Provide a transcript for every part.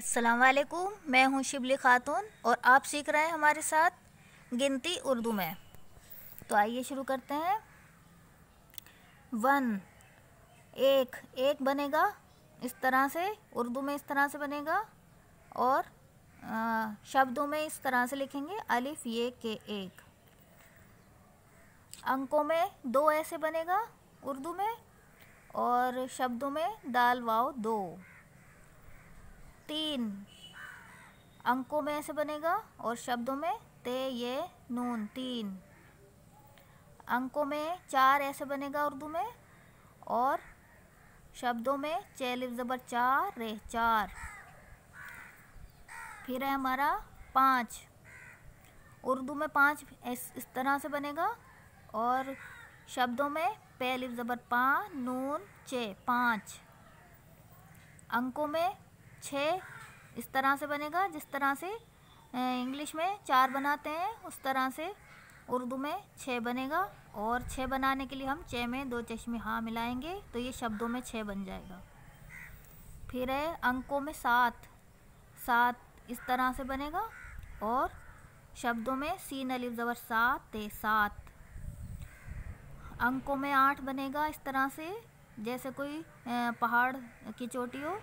अस्सलाम वालेकुम। मैं हूं शिबली खातून और आप सीख रहे हैं हमारे साथ गिनती उर्दू में। तो आइए शुरू करते हैं। 1 एक, एक बनेगा इस तरह से, उर्दू में इस तरह से बनेगा और शब्दों में इस तरह से लिखेंगे, अलिफ ये के एक। अंकों में 2 ऐसे बनेगा उर्दू में और शब्दों में दाल वाव 2। 3 अंकों में ऐसे बनेगा और शब्दों में ते ये नून 3। अंकों में 4 ऐसे बनेगा उर्दू में और शब्दों में चे लिफ ज़बर 4 रे 4। फिर है हमारा 5, उर्दू में 5 इस तरह से बनेगा और शब्दों में पे लिफ ज़बर पा नून चे 5। अंकों में 6 इस तरह से बनेगा, जिस तरह से इंग्लिश में 4 बनाते हैं उस तरह से उर्दू में 6 बनेगा। और 6 बनाने के लिए हम चे में 2 चश्मे हाँ मिलाएंगे तो ये शब्दों में 6 बन जाएगा। फिर है अंकों में 7 इस तरह से बनेगा और शब्दों में सीन अलिफ ज़बर 7। अंकों में 8 बनेगा इस तरह से, जैसे कोई पहाड़ की चोटी हो,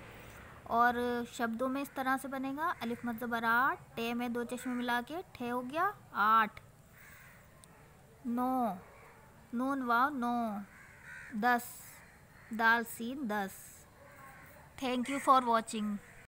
और शब्दों में इस तरह से बनेगा अलिफ मद ज़बर 8, टे में 2 चश्मे मिला के ठे हो गया 8। 9 नून वाव 9। 10 दाल scene 10। Thank you for watching.